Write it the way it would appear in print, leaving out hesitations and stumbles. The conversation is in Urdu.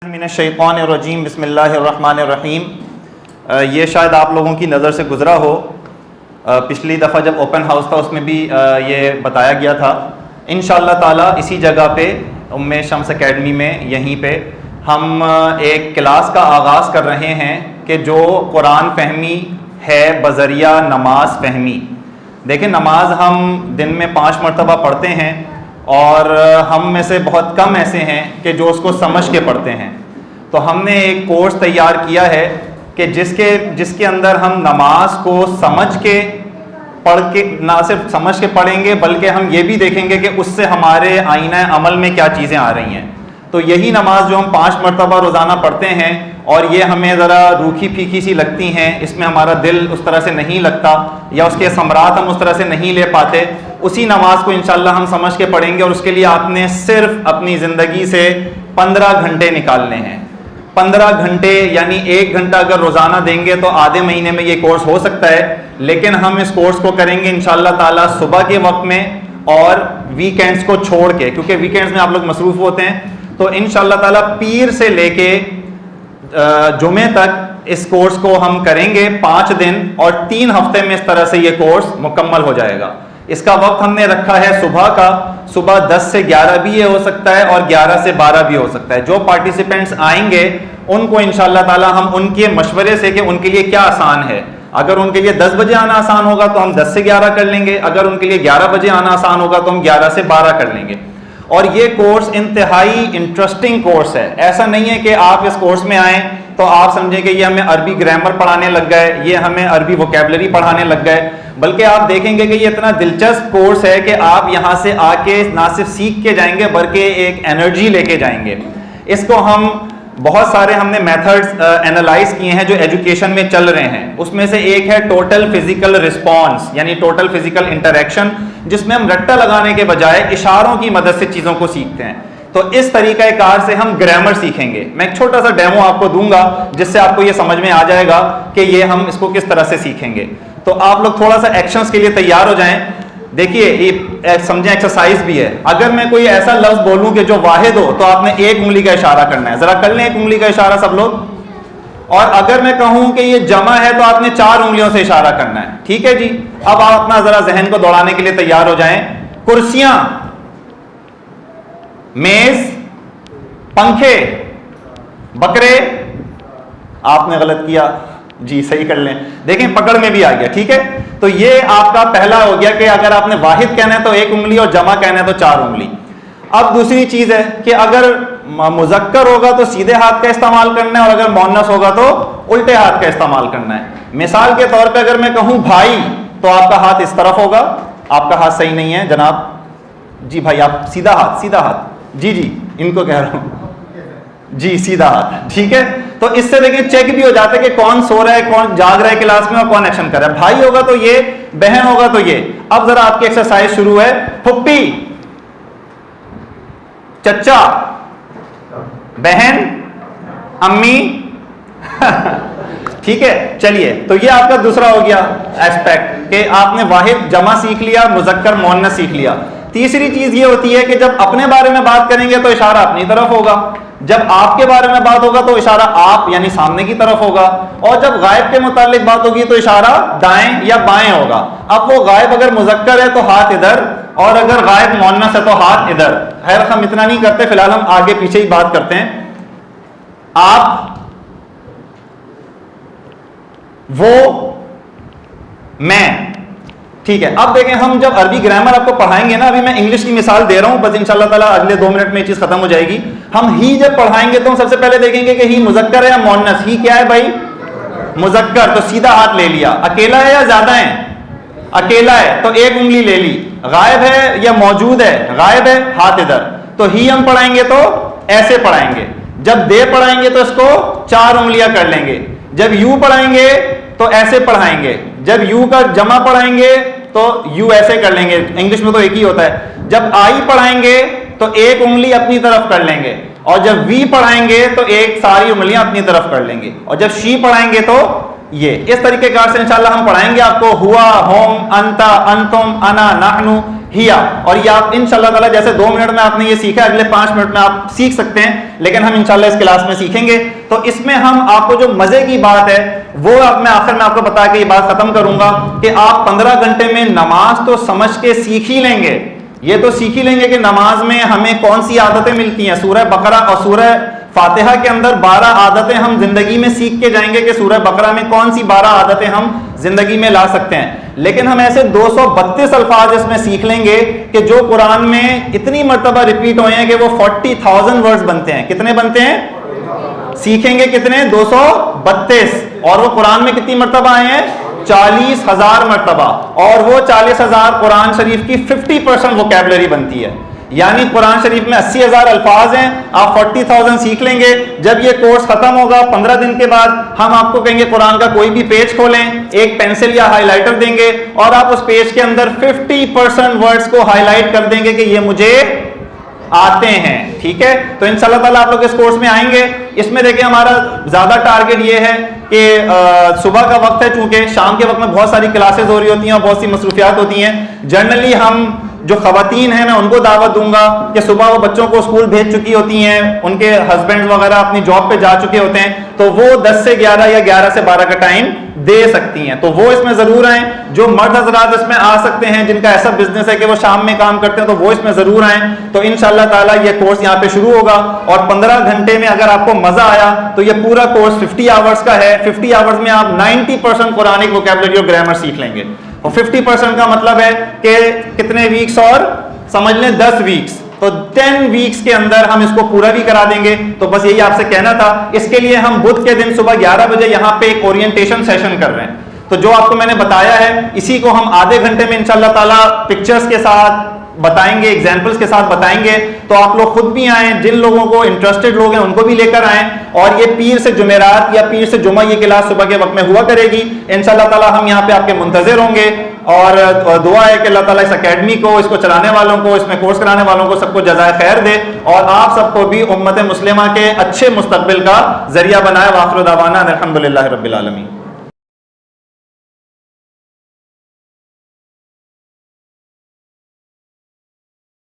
من الشیطان الرجیم بسم اللہ الرحمن الرحیم۔ یہ شاید آپ لوگوں کی نظر سے گزرا ہو، پچھلی دفعہ جب اوپن ہاؤس تھا اس میں بھی یہ بتایا گیا تھا۔ انشاءاللہ تعالی اسی جگہ پہ ام شمس اکیڈمی میں یہیں پہ ہم ایک کلاس کا آغاز کر رہے ہیں کہ جو قرآن فہمی ہے بذریعہ نماز فہمی۔ دیکھیں، نماز ہم دن میں 5 مرتبہ پڑھتے ہیں اور ہم میں سے بہت کم ایسے ہیں کہ جو اس کو سمجھ کے پڑھتے ہیں۔ تو ہم نے ایک کورس تیار کیا ہے کہ جس کے اندر ہم نماز کو سمجھ کے پڑھ کے نہ صرف سمجھ کے پڑھیں گے بلکہ ہم یہ بھی دیکھیں گے کہ اس سے ہمارے آئینہ عمل میں کیا چیزیں آ رہی ہیں۔ تو یہی نماز جو ہم 5 مرتبہ روزانہ پڑھتے ہیں اور یہ ہمیں ذرا روکھی پھیکی سی لگتی ہیں، اس میں ہمارا دل اس طرح سے نہیں لگتا یا اس کے ثمرات ہم اس طرح سے نہیں لے پاتے، اسی نماز کو انشاءاللہ ہم سمجھ کے پڑھیں گے۔ اور اس کے لیے آپ نے صرف اپنی زندگی سے 15 گھنٹے نکالنے ہیں۔ 15 گھنٹے یعنی 1 گھنٹہ اگر روزانہ دیں گے تو آدھے مہینے میں یہ کورس ہو سکتا ہے، لیکن ہم اس کورس کو کریں گے انشاءاللہ تعالی صبح کے وقت میں اور ویکینڈز کو چھوڑ کے، کیونکہ ویکینڈز میں آپ لوگ مصروف ہوتے ہیں۔ تو انشاءاللہ تعالی پیر سے لے کے جمعے تک اس کورس کو ہم کریں گے 5 دن، اور 3 ہفتے میں اس طرح سے یہ کورس مکمل ہو جائے گا۔ اس کا وقت ہم نے رکھا ہے صبح کا، صبح 10 سے 11 بھی یہ ہو سکتا ہے اور 11 سے 12 بھی ہو سکتا ہے۔ جو پارٹیسپینٹس آئیں گے ان کو انشاءاللہ تعالی ہم ان کے مشورے سے کہ ان کے لیے کیا آسان ہے، اگر ان کے لیے 10 بجے آنا آسان ہوگا تو ہم 10 سے 11 کر لیں گے، اگر ان کے لیے 11 بجے آنا آسان ہوگا تو ہم 11 سے 12 کر لیں گے۔ اور یہ کورس انتہائی انٹرسٹنگ کورس ہے۔ ایسا نہیں ہے کہ آپ اس کورس میں آئیں تو آپ سمجھیں کہ یہ ہمیں عربی گرامر پڑھانے لگ گئے، یہ ہمیں عربی ووکیبلری پڑھانے لگ گئے، بلکہ آپ دیکھیں گے کہ یہ اتنا دلچسپ کورس ہے کہ آپ یہاں سے آ کے نہ صرف سیکھ کے جائیں گے بلکہ ایک انرجی لے کے جائیں گے۔ اس کو ہم بہت سارے ہم نے میتھڈز انالائز کیے ہیں جو ایجوکیشن میں چل رہے ہیں۔ اس میں سے ایک ہے ٹوٹل فزیکل رسپانس، یعنی ٹوٹل فزیکل انٹریکشن، جس میں ہم رٹا لگانے کے بجائے اشاروں کی مدد سے چیزوں کو سیکھتے ہیں۔ تو اس طریقہ کار سے ہم گرامر سیکھیں گے۔ میں ایک چھوٹا سا ڈیمو آپ کو دوں گا جس سے آپ کو یہ سمجھ میں آ جائے گا کہ یہ ہم اس کو کس طرح سے سیکھیں گے۔ تو آپ لوگ تھوڑا سا ایکشنز کے لیے تیار ہو جائیں۔ دیکھیے، یہ سمجھیں ایکسرسائز بھی ہے۔ اگر میں کوئی ایسا لفظ بولوں کہ جو واحد ہو تو آپ نے 1 انگلی کا اشارہ کرنا ہے۔ ذرا کر لیں 1 انگلی کا اشارہ سب لوگ۔ اور اگر میں کہوں کہ یہ جمع ہے تو آپ نے 4 انگلیوں سے اشارہ کرنا ہے۔ ٹھیک ہے جی؟ اب آپ اپنا ذرا ذہن کو دوڑانے کے لیے تیار ہو جائیں۔ کرسیاں، میز، پنکھے، بکرے۔ آپ نے غلط کیا جی، صحیح کر لیں۔ دیکھیں پکڑ میں بھی آ گیا۔ ٹھیک ہے، تو یہ آپ کا پہلا ہو گیا کہ اگر آپ نے واحد کہنا ہے تو 1 انگلی اور جمع کہنا ہے تو 4 انگلی۔ اب دوسری چیز ہے کہ اگر مذکر ہوگا تو سیدھے ہاتھ کا استعمال کرنا ہے اور اگر مؤنث ہوگا تو الٹے ہاتھ کا استعمال کرنا ہے۔ مثال کے طور پہ اگر میں کہوں بھائی تو آپ کا ہاتھ اس طرف ہوگا۔ آپ کا ہاتھ صحیح نہیں ہے جناب جی، بھائی آپ سیدھا ہاتھ جی جی، ان کو کہہ رہا ہوں جی، سیدھا ہاتھ۔ ٹھیک ہے، تو اس سے دیکھیں چیک بھی ہو جاتا ہے کہ کون سو رہا ہے، کون جاگ رہا ہے کلاس میں اور کون ایکشن کر رہا ہے۔ بھائی ہوگا تو یہ، بہن ہوگا تو یہ۔ اب ذرا آپ کی ایکسرسائز شروع ہے۔ پھپھی، چچا، بہن، امی۔ ٹھیک ہے، چلیے، تو یہ آپ کا دوسرا ہو گیا ایسپیکٹ کہ آپ نے واحد جمع سیکھ لیا، مذکر مؤنث سیکھ لیا۔ تیسری چیز یہ ہوتی ہے کہ جب اپنے بارے میں بات کریں گے تو اشارہ اپنی طرف ہوگا، جب آپ کے بارے میں بات ہوگا تو اشارہ آپ یعنی سامنے کی طرف ہوگا، اور جب غائب کے متعلق بات ہوگی تو اشارہ دائیں یا بائیں ہوگا۔ اب وہ غائب اگر مذکر ہے تو ہاتھ ادھر، اور اگر غائب مؤنث ہے تو ہاتھ ادھر۔ خیر، ہم اتنا نہیں کرتے، فی الحال ہم آگے پیچھے ہی بات کرتے ہیں۔ آپ، وہ، میں۔ ٹھیک ہے، اب دیکھیں ہم جب عربی گرامر آپ کو پڑھائیں گے نا، ابھی میں انگلش کی مثال دے رہا ہوں، بس انشاءاللہ تعالیٰ اگلے 2 منٹ میں یہ چیز ختم ہو جائے گی۔ ہم ہی جب پڑھائیں گے تو ہم سب سے پہلے دیکھیں گے کہ ہی مذکر ہے یا مؤنث۔ ہی کیا ہے بھائی؟ مذکر، تو سیدھا ہاتھ لے لیا۔ اکیلا ہے یا زیادہ ہے؟ اکیلا ہے تو 1 انگلی لے لی۔ غائب ہے یا موجود ہے؟ غائب ہے، ہاتھ ادھر۔ تو ہی ہم پڑھائیں گے تو ایسے پڑھائیں گے۔ جب دے پڑھائیں گے تو اس کو 4 انگلیاں کر لیں گے۔ جب یو پڑھائیں گے تو ایسے پڑھائیں گے۔ جب یو کا جمع پڑھائیں گے تو یو ایسے کر لیں گے، انگلش میں تو ایک ہی ہوتا ہے۔ جب آئی پڑھائیں گے تو 1 انگلی اپنی طرف کر لیں گے، اور جب وی پڑھائیں گے تو ساری انگلیاں اپنی طرف کر لیں گے، اور جب شی پڑھائیں گے تو یہ۔ اس طریقے کار سے انشاءاللہ ہم پڑھائیں گے آپ کو ہوا، ہوم، انتا، انتم، انا، نحنو، ہیا. اور یہ آپ انشاءاللہ تعالیٰ جیسے 2 منٹ میں آپ نے یہ سیکھا, اگلے 5 منٹ میں آپ سیکھ سکتے ہیں, لیکن ہم انشاءاللہ اس کلاس میں سیکھیں گے. تو اس میں ہم آپ کو جو مزے کی بات ہے وہ اب میں آخر میں آپ کو بتا کے یہ بات ختم کروں گا کہ آپ 15 گھنٹے میں نماز تو سمجھ کے سیکھ ہی لیں گے. یہ تو سیکھ ہی لیں گے کہ نماز میں ہمیں کون سی عادتیں ملتی ہیں. سورہ بقرہ اور سورہ فاتحہ کے اندر 12 عادتیں ہم زندگی میں سیکھ کے جائیں گے کہ سورہ بقرہ میں کون سی 12 عادتیں ہم زندگی میں لا سکتے ہیں. لیکن ہم ایسے 232 الفاظ اس میں سیکھ لیں گے کہ جو قرآن میں اتنی مرتبہ ریپیٹ ہوئے ہیں کہ وہ 40,000 ورڈز بنتے ہیں. کتنے بنتے ہیں؟ سیکھیں گے کتنے؟ 232. اور وہ قرآن میں کتنی مرتبہ آئے ہیں؟ 40,000 مرتبہ. اور وہ 40,000 قرآن شریف کی 50% ووکیبلری بنتی ہے. یعنی قرآن شریف میں 80,000 الفاظ ہیں, آپ 40,000 سیکھ لیں گے. جب یہ کورس ختم ہوگا 15 دن کے بعد ہم آپ کو کہیں گے قرآن کا کوئی بھی پیج کھولیں, ایک پینسل یا ہائی لائٹر دیں گے اور آپ اس پیج کے اندر 50% ورڈز کو ہائی لائٹ کر دیں گے کہ یہ مجھے آتے ہیں. ٹھیک ہے, تو انشاءاللہ تعالیٰ آپ لوگ اس کورس میں آئیں گے. اس میں دیکھیں ہمارا زیادہ ٹارگٹ یہ ہے کہ صبح کا وقت ہے, چونکہ شام کے وقت میں بہت ساری کلاسز ہو رہی ہوتی ہیں اور بہت سی مصروفیات ہوتی ہیں. جنرلی ہم جو خواتین ہیں میں ان کو دعوت دوں گا کہ صبح وہ بچوں کو اسکول بھیج چکی ہوتی ہیں, ان کے ہسبینڈ وغیرہ اپنی جاب پہ جا چکے ہوتے ہیں, تو وہ 10 سے 11 یا 11 سے 12 کا ٹائم دے سکتی ہیں. تو وہ اس میں ضرور آئیں. جو مرد حضرات اس میں آ سکتے ہیں جن کا ایسا بزنس ہے کہ وہ شام میں کام کرتے ہیں تو وہ اس میں ضرور آئیں. تو انشاءاللہ تعالیٰ یہ کورس یہاں پہ شروع ہوگا اور 15 گھنٹے میں اگر آپ کو مزہ آیا تو یہ پورا کورس 50 آورز کا ہے. 50 آورز میں آپ 90% قرآنک ووکیبلری اور گرامر سیکھ لیں گے. اور 50% کا مطلب ہے کہ کتنے ویکس, اور سمجھ لیں 10 ویکس. تو 10 ویکس کے اندر ہم اس کو پورا بھی کرا دیں گے. تو بس یہی آپ سے کہنا تھا. اس کے لیے ہم بدھ کے دن صبح 11 بجے یہاں پہ ایک اورینٹیشن سیشن کر رہے ہیں. تو جو آپ کو میں نے بتایا ہے اسی کو ہم آدھے گھنٹے میں انشاءاللہ تعالیٰ پکچرز کے ساتھ بتائیں گے, ایگزامپلس کے ساتھ بتائیں گے. تو آپ لوگ خود بھی آئیں, جن لوگوں کو انٹرسٹڈ لوگ ہیں ان کو بھی لے کر آئیں. اور یہ پیر سے جمعرات یا پیر سے جمعہ یہ کلاس صبح کے وقت میں ہوا کرے گی. انشاءاللہ تعالیٰ ہم یہاں پہ آپ کے منتظر ہوں گے. اور دعا ہے کہ اللہ تعالیٰ اس اکیڈمی کو, اس کو چلانے والوں کو, اس میں کورس کرانے والوں کو سب کو جزائے خیر دے, اور آپ سب کو بھی امت مسلمہ کے اچھے مستقبل کا ذریعہ بنائے. وآخر دعوانا الحمدللہ رب العالمین.